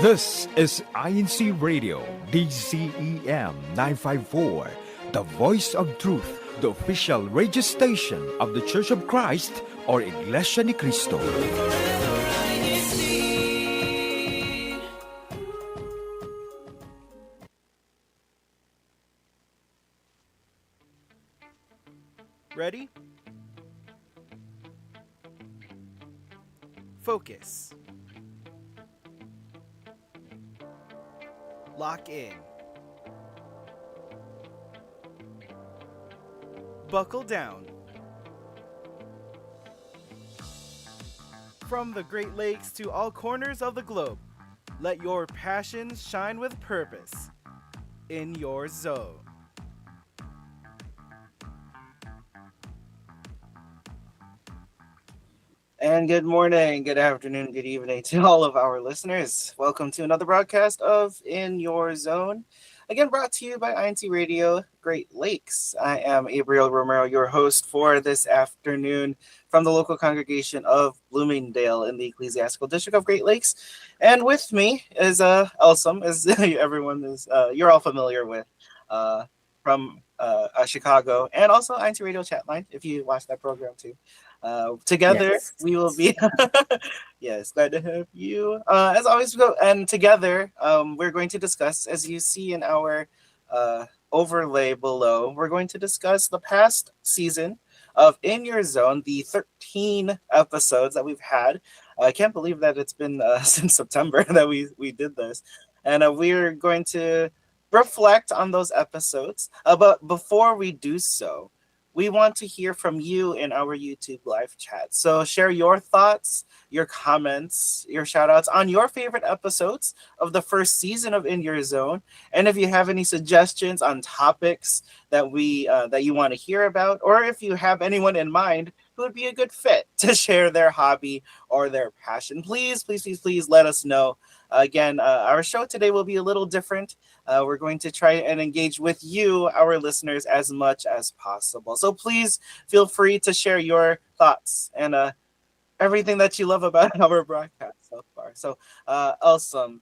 This is INCRadio, DCEM 954, the voice of truth, the official radio station of the Church of Christ or Iglesia ni Cristo. Ready? Focus. Lock in. Buckle down. From the Great Lakes to all corners of the globe, let your passions shine with purpose in your zone. And good morning, good afternoon, good evening to all of our listeners. Welcome to another broadcast of In Your Zone. Again, brought to you by INCRadio Great Lakes. I am Gabriel Romero, your host for this afternoon from the local congregation of Bloomingdale in the Ecclesiastical District of Great Lakes. And with me is Elsum, as everyone is, you're all familiar with, from Chicago, and also INCRadio chat line, if you watch that program too. Together, yes. We will be, yes, glad to have you. As always, and together, we're going to discuss, as you see in our overlay below, we're going to discuss the past season of In Your Zone, the 13 episodes that we've had. I can't believe that it's been since September that we did this. And we're going to reflect on those episodes. But before we do so, we want to hear from you in our YouTube live chat. So share your thoughts, your comments, your shout outs on your favorite episodes of the first season of In Your Zone. And if you have any suggestions on topics that that you want to hear about, or if you have anyone in mind who would be a good fit to share their hobby or their passion, please let us know. Again, our show today will be a little different. We're going to try and engage with you, our listeners, as much as possible. So please feel free to share your thoughts and everything that you love about our broadcast so far. So, awesome.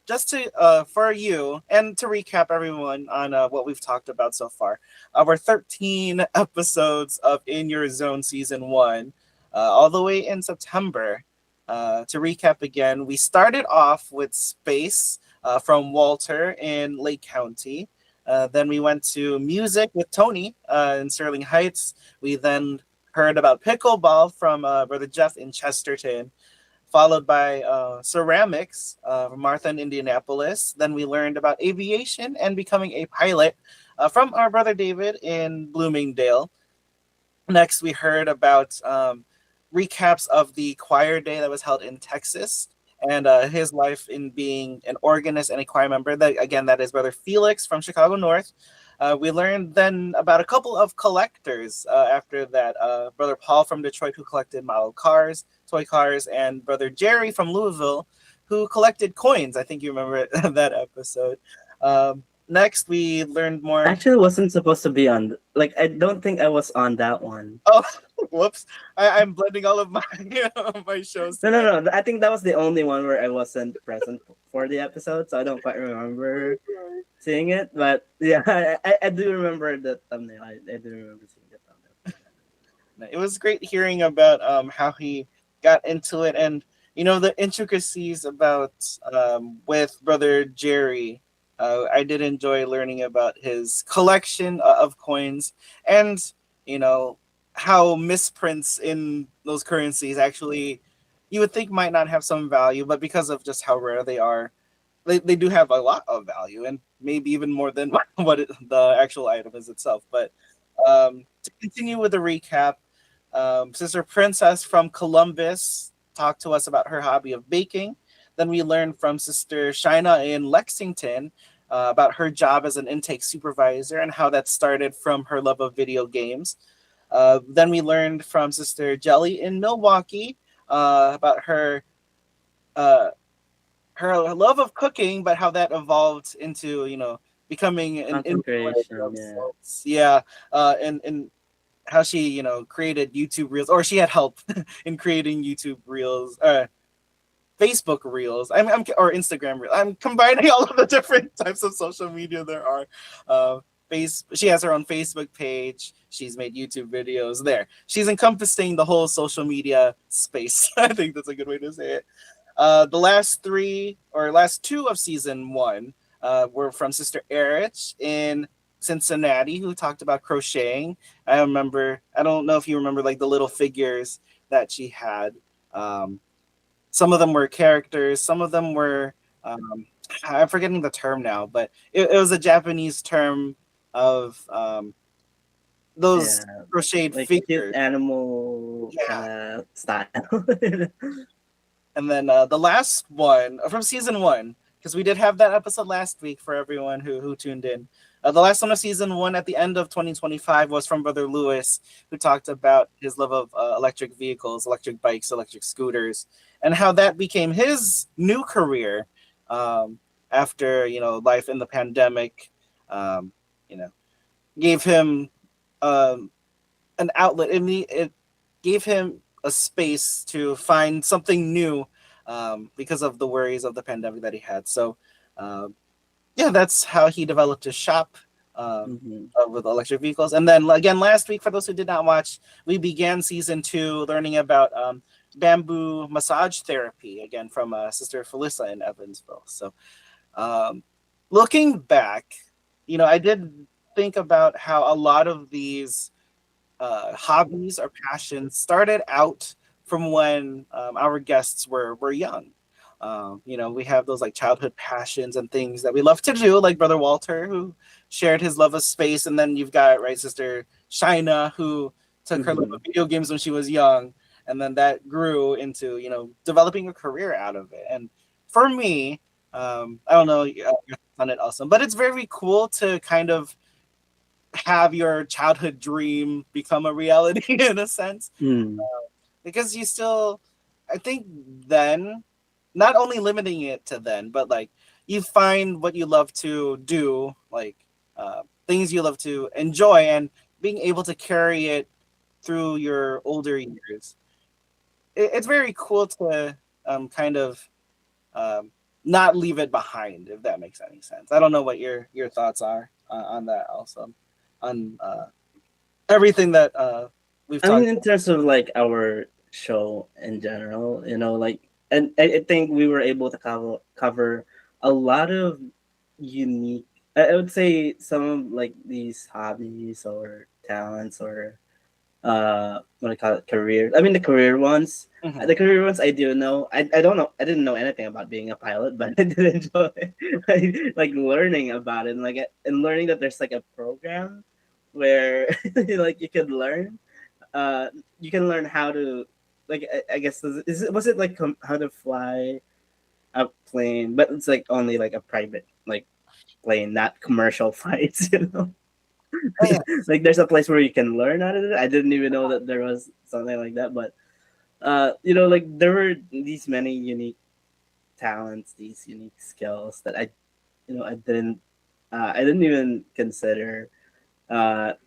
Just to for you and to recap everyone on what we've talked about so far, our 13 episodes of In Your Zone Season 1, all the way in September. To recap again, we started off with Space from Walter in Lake County. Then we went to Music with Tony in Sterling Heights. We then heard about Pickleball from Brother Jeff in Chesterton, followed by Ceramics from Martha in Indianapolis. Then we learned about aviation and becoming a pilot from our Brother David in Bloomingdale. Next, we heard about recaps of the choir day that was held in Texas and his life in being an organist and a choir member. That is Brother Felix from Chicago North. We learned then about a couple of collectors after that. Brother Paul from Detroit, who collected model cars, toy cars, and Brother Jerry from Louisville, who collected coins. I think you remember that episode. Next, we learned more. Actually, wasn't supposed to be on. I don't think I was on that one. Oh, whoops! I'm blending all of my my shows. No. I think that was the only one where I wasn't present for the episode, so I don't quite remember seeing it. But yeah, I do remember the thumbnail. I do remember seeing the thumbnail. It was great hearing about how he got into it, and the intricacies about with Brother Jerry. I did enjoy learning about his collection of coins and, how misprints in those currencies actually, you would think might not have some value, but because of just how rare they are, they do have a lot of value and maybe even more than what the actual item is itself. But to continue with the recap, Sister Princess from Columbus talked to us about her hobby of baking. Then we learned from Sister Shina in Lexington about her job as an intake supervisor and how that started from her love of video games. Then we learned from Sister Jelly in Milwaukee about her love of cooking, but how that evolved into becoming an influencer. And how she, you know, created YouTube Reels, or she had help in creating YouTube Reels, Facebook Reels, or Instagram Reels. I'm combining all of the different types of social media there are. She has her own Facebook page. She's made YouTube videos there. She's encompassing the whole social media space. I think that's a good way to say it. The last two of season one were from Sister Erich in Cincinnati, who talked about crocheting. I don't know if you remember like the little figures that she had. Some of them were characters, some of them were, I'm forgetting the term now, but it was a Japanese term of those Yeah, crocheted like cute figures. animal kind Yeah. of style. And then the last one from season one, because we did have that episode last week for everyone who tuned in. The last one of season one at the end of 2025 was from Brother Lewis, who talked about his love of electric vehicles, electric bikes, electric scooters, and how that became his new career after, you know, life in the pandemic, you know, gave him um, an outlet. It gave him a space to find something new because of the worries of the pandemic that he had. So, yeah, that's how he developed his shop Mhm. with electric vehicles. And then again, last week, for those who did not watch, we began season two learning about bamboo massage therapy, again from Sister Felissa in Evansville. So, um, looking back, you know, I did think about how a lot of these hobbies or passions started out from when our guests were young. You know, we have those like childhood passions and things that we love to do, like Brother Walter, who shared his love of space, and then you've got Sister Shina, who took her love Mhm. of video games when she was young, and then that grew into, you know, developing a career out of it. And for me, I don't know your thoughts on it also, but it's very cool to kind of have your childhood dream become a reality in a sense, Mm. because you still, I think then, not only limiting it to then, but like you find what you love to do, like things you love to enjoy, and being able to carry it through your older years. It's very cool to kind of um, not leave it behind, if that makes any sense. I don't know what your thoughts are on that also, on everything that we've I mean, talked in terms of like our show in general, like, and I think we were able to cover a lot of unique. I would say some of like these hobbies or talents or what do I call it, career. I mean, the career ones. about. The career ones I do know. I don't know. I didn't know anything about being a pilot, but I did enjoy like learning about it, and and learning that there's like a program where like uh you can learn how to, like, I guess, was it like how to fly a plane, but it's like only like a private like plane, not commercial flights, Oh yeah. like there's a place where you can learn how to do it. I didn't even know that there was something like that, but like there were these many unique talents, these unique skills that I didn't even consider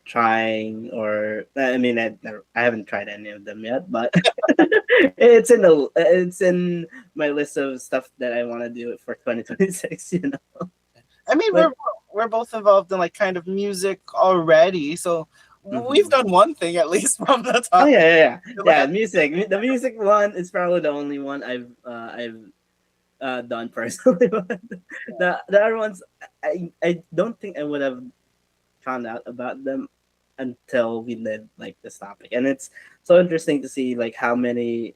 trying, or I mean, I haven't tried any of them yet, but it's in my list of stuff that I want to do for 2026, I mean, but we're both involved in like kind of music already, so we've mhm. done one thing at least from the Oh top. yeah, music. The music one is probably the only one I've done personally. But the other ones, I don't think I would have found out about them until we did like this topic, and it's so interesting to see like how many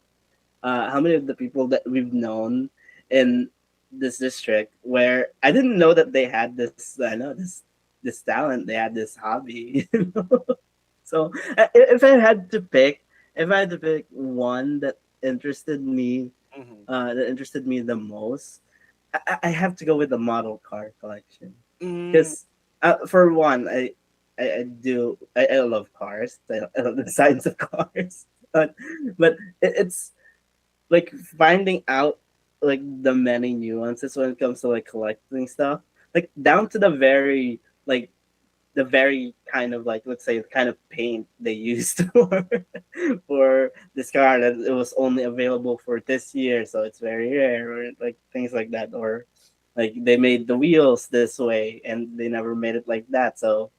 of the people that we've known in this district, where I didn't know that they had this, I know this talent, they had this hobby. So if I had to pick one Mhm. that interested me the most, I have to go with the model car collection. Mm, Because for one, I love cars. I love the science of cars, but it's like finding out like the many nuances when it comes to like collecting stuff, like down to the very like the very kind of like, let's say, kind of paint they used for this car, that it was only available for this year, so it's very rare, or like things like that, or like they made the wheels this way and they never made it like that, so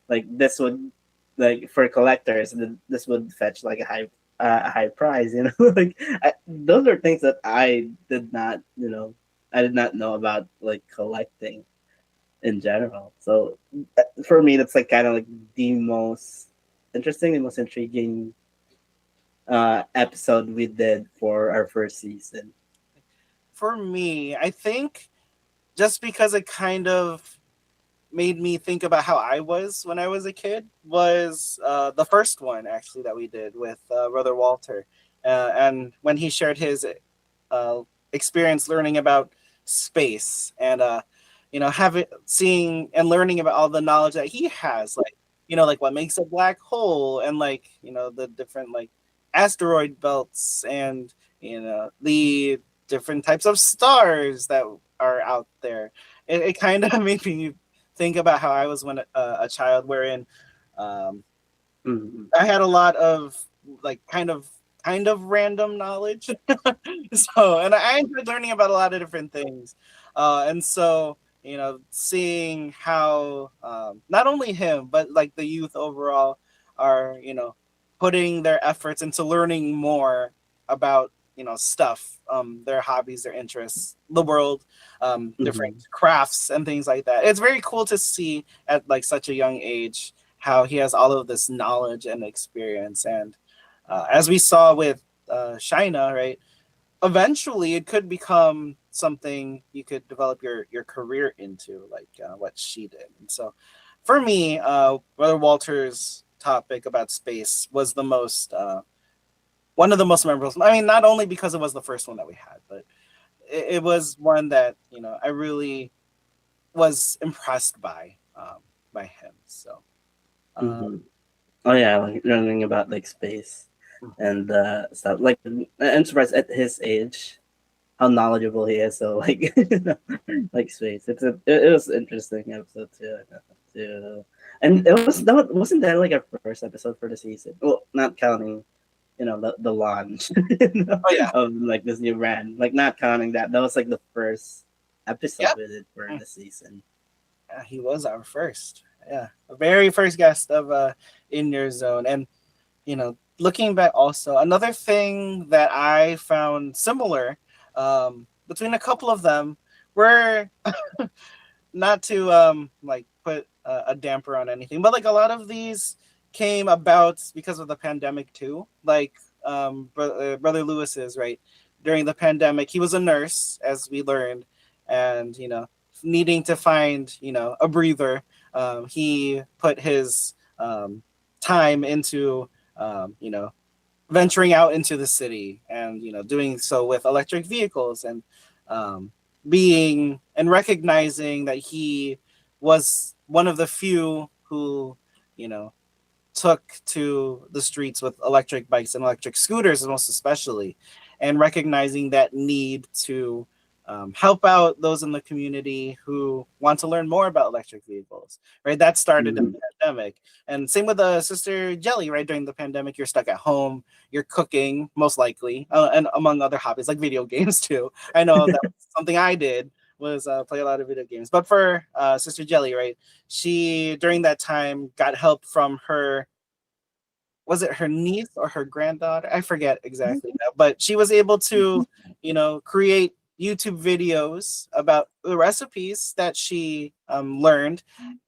like this would, like for collectors, this would fetch like a high price, you know. Like those are things that I did not, I did not know about, like collecting in general. So for me, that's like kind of like the most interesting, the most intriguing episode we did for our first season. For me, I think just because it kind of made me think about how I was when I was a kid was the first one actually that we did with Brother Walter, and when he shared his uh, experience learning about space and having seeing and learning about all the knowledge that he has, like like what makes a black hole and like the different like asteroid belts and the different types of stars that are out there. It kind of made me think about how I was when a child, wherein um, Mm-hmm. I had a lot of like kind of random knowledge. So, and I enjoyed learning about a lot of different things, and so seeing how not only him but like the youth overall are putting their efforts into learning more about stuff, their hobbies, their interests, the world, different Mm-hmm. crafts and things like that. It's very cool to see at like such a young age how he has all of this knowledge and experience. And as we saw with Shina, right? Eventually, it could become something you could develop your career into, like what she did. And so, for me, Brother Walter's topic about space was the most one of the most memorable. I mean, not only because it was the first one that we had, but it was one that I really was impressed by him. So. Uh, Mm-hmm. Oh yeah, like learning about like space and stuff. Like I'm surprised at his age how knowledgeable he is. So like like space. It was interesting episode too. And it was that wasn't that like our first episode for the season. Well, not counting the launch oh yeah, of like this new brand. Like not counting that. That was like the first episode yeah. we did for the season. He was our first, yeah, the very first guest of In Your Zone. And looking back, also another thing that I found similar between a couple of them were not to like put a damper on anything, but like a lot of these came about because of the pandemic too. Like Brother Lewis's, right, during the pandemic, he was a nurse, as we learned, and needing to find a breather, he put his time into venturing out into the city and doing so with electric vehicles and um, being and recognizing that he was one of the few who you know took to the streets with electric bikes and electric scooters, most especially, and recognizing that need to help out those in the community who want to learn more about electric vehicles. Right, that started in Mhm. the pandemic, and same with Sister Jelly. Right, during the pandemic, you're stuck at home, you're cooking, most likely, and among other hobbies like video games too. I know that was something I did was play a lot of video games. But for Sister Jelly, right, she during that time got help from her, was it her niece or her granddaughter? I forget exactly now, but she was able to, create YouTube videos about the recipes that she learned.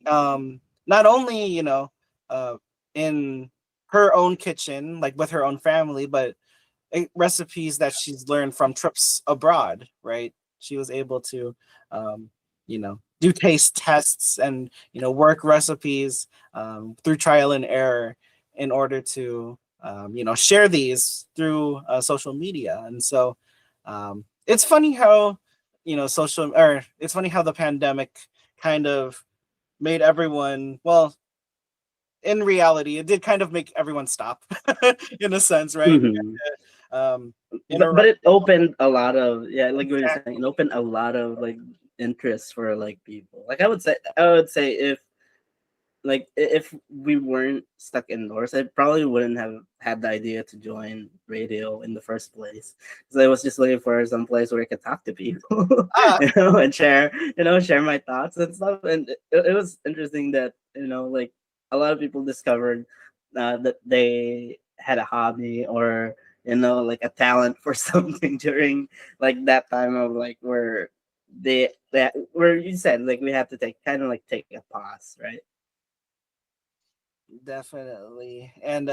Not only, uh, in her own kitchen, like with her own family, but recipes that she's learned from trips abroad, right? She was able to, do taste tests and, work recipes through trial and error in order to, share these through social media. And so it's funny how, it's funny how the pandemic kind of made everyone, well, in reality, it did kind of make everyone stop in a sense, right? Mhm. Um, But interrupt. it opened a lot of, yeah, like what you're saying, it Exactly. opened a lot of like interest for like people. Like I would say if if we weren't stuck indoors, I probably wouldn't have had the idea to join radio in the first place. So I was just looking for some place where I could talk to people, Ah, and share my thoughts and stuff. And it was interesting that like a lot of people discovered that they had a hobby or like a talent for something during like that time of like where where you said like we have to take a pause, right? definitely. And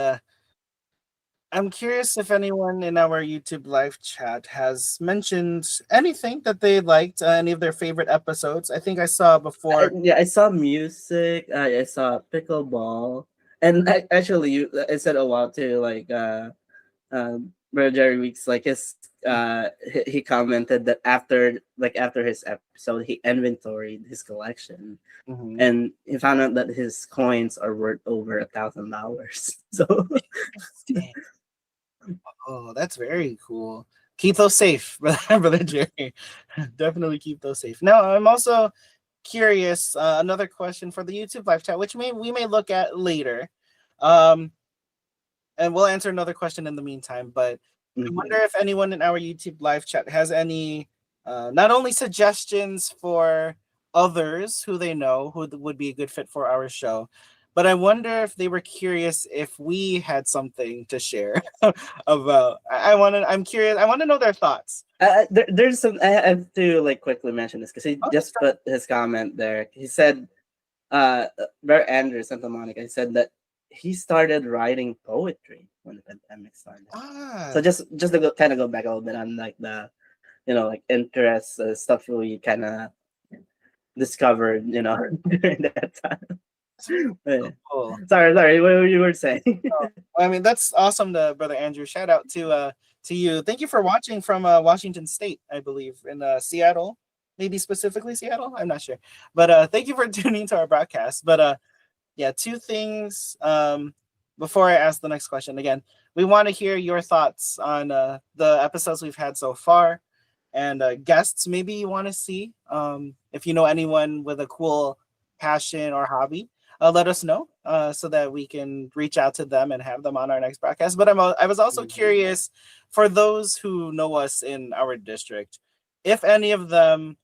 I'm curious if anyone in our YouTube live chat has mentioned anything that they liked, any of their favorite episodes. I think I saw before. I saw music. I saw pickleball, and actually, I said a while too. Like, Brother Jerry Weeks, like he commented that after his episode, he inventoried his collection, Mhm. and he found out that his coins are worth over $1,000. So, Dang. Oh, that's very cool. Keep those safe, brother Jerry. Definitely keep those safe. Now, I'm also curious. Another question for the YouTube live chat, which we may look at later, um, and we'll answer another question in the meantime. But I wonder mhm. if anyone in our YouTube live chat has any, not only suggestions for others who they know who would be a good fit for our show, but I wonder if they were curious if we had something to share about. I'm curious. I want to know their thoughts. There's some. I have to like quickly mention this because he Oh, just put his comment there. He said, Brother Andrew Santa Monica, he said that he started writing poetry when the pandemic started. So ah, just to kind of go back a little bit on like the like interests stuff we kind of discovered during that time. that's very Yeah. cool. Sorry, what you were saying? I mean, that's awesome, to brother Andrew. Shout out to you. Thank you for watching from Washington State, I believe, in Seattle, maybe specifically Seattle. I'm not sure, but thank you for tuning to our broadcast. But yeah, two things. Before I ask the next question, again, we want to hear your thoughts on the episodes we've had so far, and guests maybe you want to see. If you know anyone with a cool passion or hobby, let us know so that we can reach out to them and have them on our next broadcast. But I was also Mhm. curious for those who know us in our district, if any of them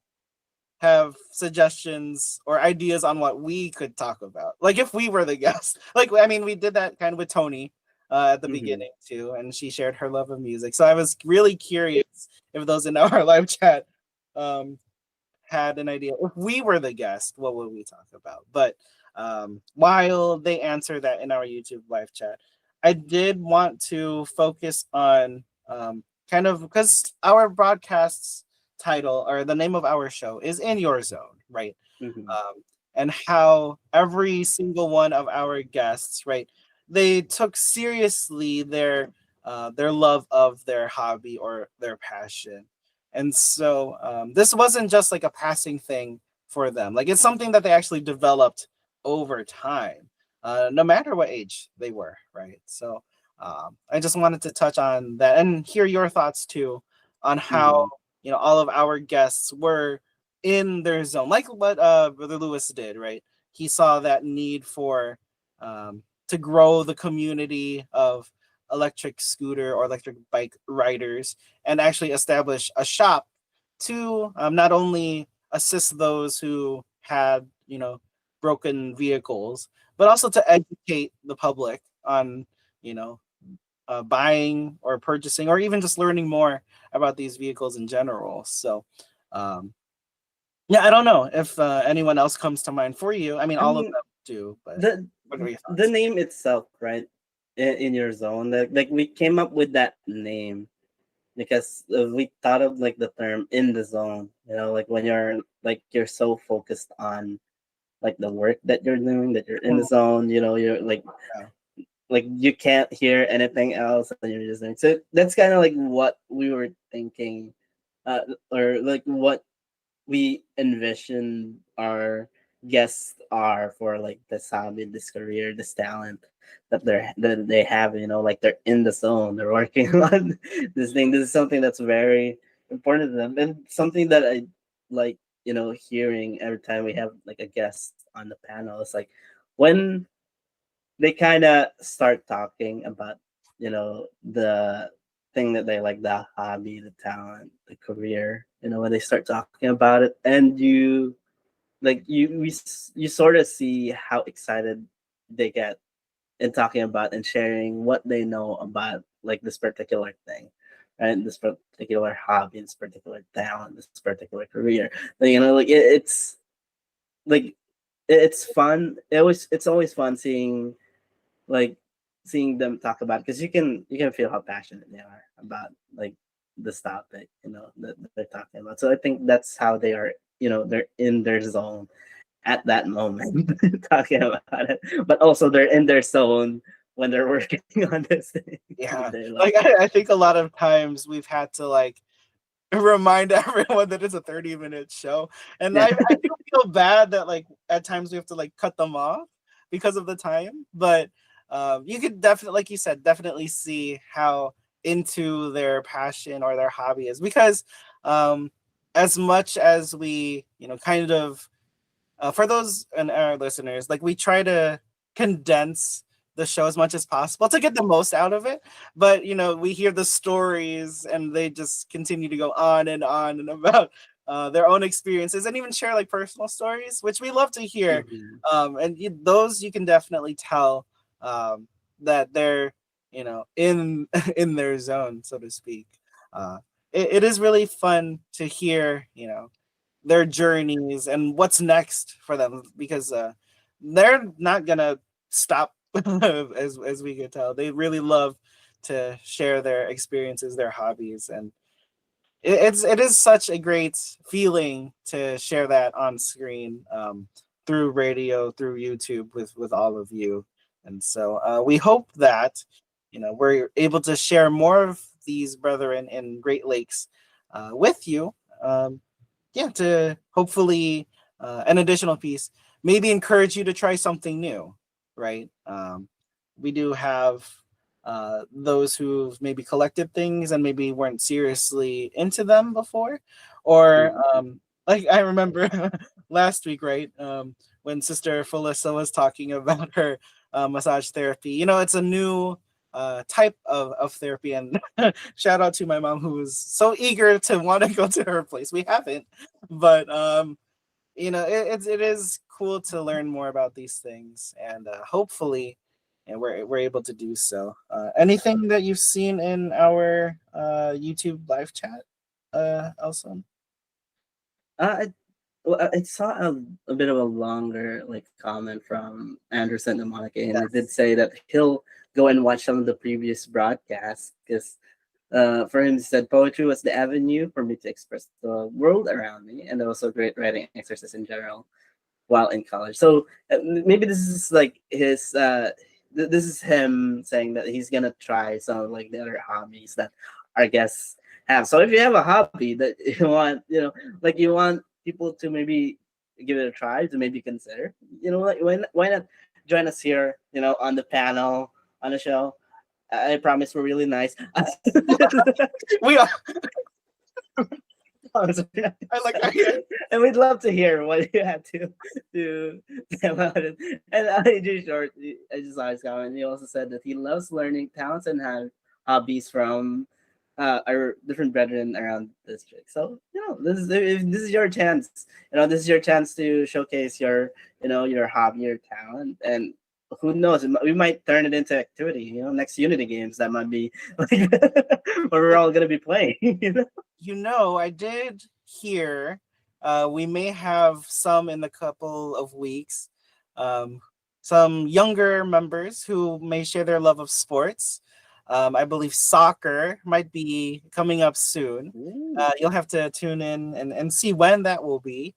have suggestions or ideas on what we could talk about. Like if we were the guest. Like I mean, we did that kind of with Tony at the Mhm. beginning too, and she shared her love of music. So I was really curious if those in our live chat um, had an idea. If we were the guest, what would we talk about? But while they answer that in our YouTube live chat, I did want to focus on kind of because our broadcasts title or the name of our show is In Your Zone, right? Mhm. um, and how every single one of our guests, right, they took seriously their love of their hobby or their passion, and so this wasn't just like a passing thing for them. Like it's something that they actually developed over time, no matter what age they were, right? So I just wanted to touch on that and hear your thoughts too on how Mhm. all of our guests were in their zone, like what Brother Lewis did, right? He saw that need for to grow the community of electric scooter or electric bike riders and actually establish a shop to not only assist those who had broken vehicles, but also to educate the public on you know buying or purchasing or even just learning more about these vehicles in general. So um, yeah, I don't know if anyone else comes to mind for you. I mean, I all of mean, them do, but the what are your the thoughts? name itself, right? In your zone, like we came up with that name because we thought of like the term in the zone. Like when you're so focused on like the work that you're doing that you're in the Mm, zone. You're yeah. like you can't hear anything else, and you're just doing. So that's kind of like what we were thinking, or like what we envision our guests are for like this hobby, this career, this talent that they have. Like they're in the zone, they're working on this thing. This is something that's very important to them, and something that I like. Hearing every time we have like a guest on the panel, it's like when they kind of start talking about, the thing that they like, the hobby, the talent, the career, when they start talking about it, and you sort of see how excited they get in talking about and sharing what they know about like this particular thing, right? This particular hobby, this particular talent, this particular career. Like it's like it's fun. It's always fun like seeing them talk about, because you can feel how passionate they are about like this topic, that they're talking about. So I think that's how they are. They're in their zone at that moment talking about it, but also they're in their zone when they're working on this thing. Yeah, They're like I think a lot of times we've had to like remind everyone that it's a 30-minute show, and yeah. I do feel bad that like at times we have to like cut them off because of the time. But you could definitely, like you said, definitely see how into their passion or their hobby is, because as much as we kind of for those and our listeners, like we try to condense the show as much as possible to get the most out of it. But we hear the stories and they just continue to go on and about their own experiences, and even share like personal stories, which we love to hear. Mhm. And those you can definitely tell that they're in in their zone, so to speak. It is really fun to hear their journeys and what's next for them, because they're not gonna stop as we could tell. They really love to share their experiences, their hobbies, and it is such a great feeling to share that on screen, through radio, through YouTube, with all of you. And so we hope that we're able to share more of these brethren in Great Lakes with you. Yeah, to hopefully an additional piece, maybe encourage you to try something new, right? We do have those who've maybe collected things and maybe weren't seriously into them before, or Mhm. like I remember last week, right? When Sister Felissa was talking about her massage therapy. It's a new type of therapy, and shout out to my mom, who was so eager to want to go to her place. We haven't, but it is cool to learn more about these things, and hopefully, we're able to do so. Anything that you've seen in our YouTube live chat, Elson? I I saw a bit of a longer like comment from Anderson and Monica, and he did Yes. say that he'll go and watch some of the previous broadcasts, because for him, he said poetry was the avenue for me to express the world around me, and also great writing exercise in general while in college. So maybe this is like his. This is him saying that he's gonna try some of like the other hobbies that our guests have. So if you have a hobby that you want, like you want people to maybe give it a try, to maybe consider, like why not join us here, on the panel, on the show. I promise we're really nice. We are. And I like. I, we'd love to hear what you have to say about it. And I just saw his comment. He also said that he loves learning talents and have hobbies from our different brethren around the district. So this is your chance. This is your chance to showcase your hobby, your talent, and who knows? We might turn it into activity. Next Unity games that might be like where we're all gonna be playing. I did hear we may have some in a couple of weeks, um, some younger members who may share their love of sports. I believe soccer might be coming up soon. Ooh. You'll have to tune in and see when that will be.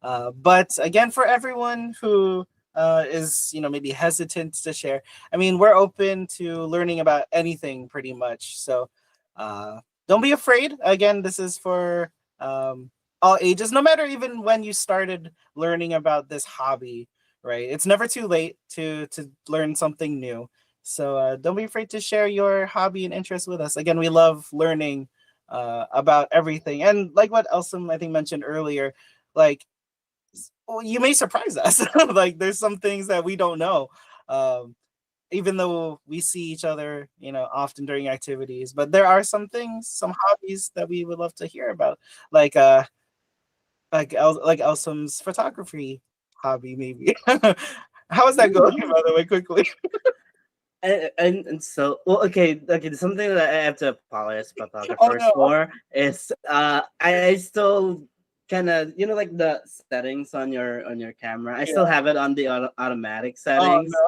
But again, for everyone who is maybe hesitant to share, I mean, we're open to learning about anything pretty much. So don't be afraid. Again, this is for all ages, no matter even when you started learning about this hobby, right? It's never too late to learn something new. So don't be afraid to share your hobby and interest with us. Again, we love learning about everything. And like what Elsom, I think, mentioned earlier, like well, you may surprise us. Like there's some things that we don't know. Um, Even though we see each other, often during activities, but there are some things, some hobbies that we would love to hear about, like like Elsum's photography hobby, maybe. How is that going, by the way, quickly? And so, well, okay, something that I have to apologize to Oh photographers no. for is I still kind of, like the settings on your camera, I still Yeah. have it on the automatic Oh settings. no.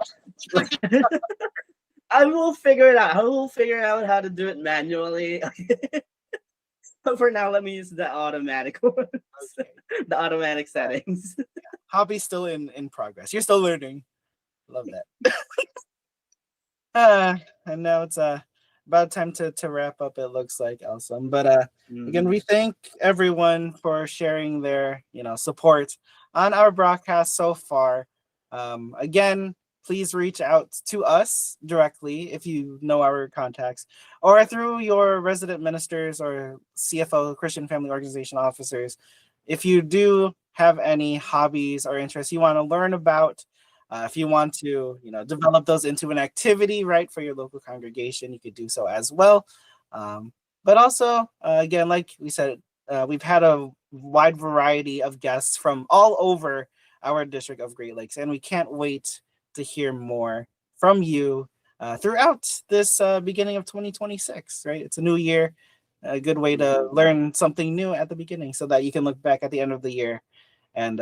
I will figure it out. I will figure out how to do it manually. But for now, let me use the automatic ones, Okay. the automatic settings. Hobby's still in progress. You're still learning. Love that. And now it's about time to wrap up. It looks like, Elsum. But again, Mhm. we thank everyone for sharing their support on our broadcast so far. Again, please reach out to us directly if you know our contacts, or through your resident ministers or CFO, Christian Family Organization officers. If you do have any hobbies or interests you want to learn about, if you want to, develop those into an activity, right, for your local congregation, you could do so as well. But also, again, like we said, we've had a wide variety of guests from all over our district of Great Lakes, and we can't wait to hear more from you throughout this beginning of 2026, right? It's a new year, a good way to learn something new at the beginning so that you can look back at the end of the year and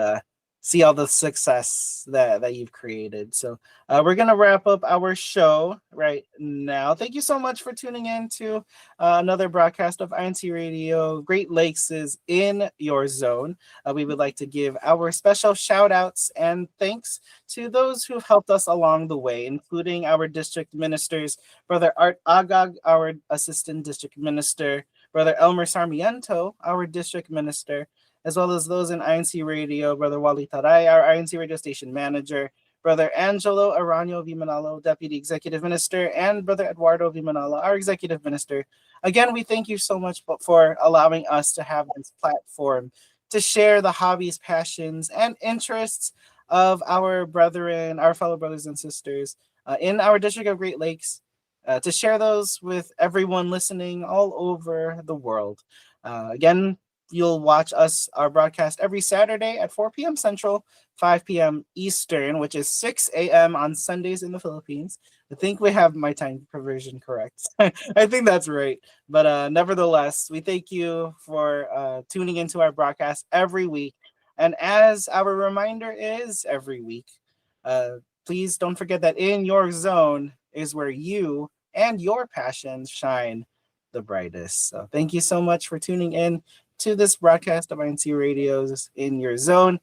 see all the success that you've created. So we're gonna wrap up our show right now. Thank you so much for tuning in to another broadcast of INC Radio. Great Lakes is in your zone. We would like to give our special shout outs and thanks to those who've helped us along the way, including our district ministers, Brother Art Agag, our assistant district minister, Brother Elmer Sarmiento, our district minister, as well as those in INC Radio, Brother Wally Taray, our INC Radio station manager, Brother Angelo Aranyo Vimanalo, Deputy Executive Minister, and Brother Eduardo Vimanalo, our Executive Minister. Again, we thank you so much for allowing us to have this platform to share the hobbies, passions, and interests of our brethren, our fellow brothers and sisters in our District of Great Lakes, to share those with everyone listening all over the world. Again, you'll watch our broadcast every Saturday at 4 p.m. Central, 5 p.m. Eastern, which is 6 a.m. on Sundays in the Philippines. I think we have my time provision correct. I think that's right. But nevertheless, we thank you for tuning into our broadcast every week. And as our reminder is every week, please don't forget that in your zone is where you and your passions shine the brightest. So thank you so much for tuning in to this broadcast of INC Radio's In Your Zone.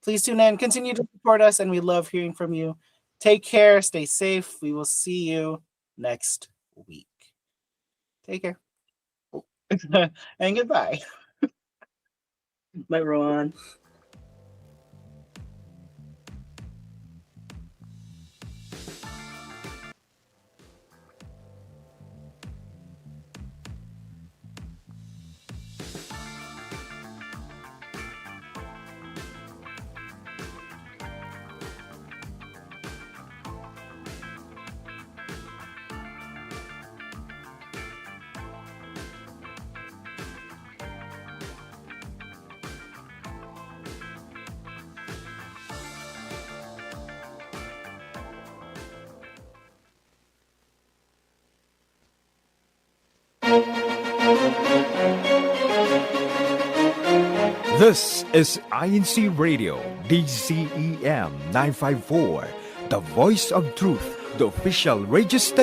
Please tune in, continue to support us, and we love hearing from you. Take care, stay safe. We will see you next week. Take care. And goodbye. Bye, everyone. This is INC Radio, DCEM 954, the voice of truth, the official radio station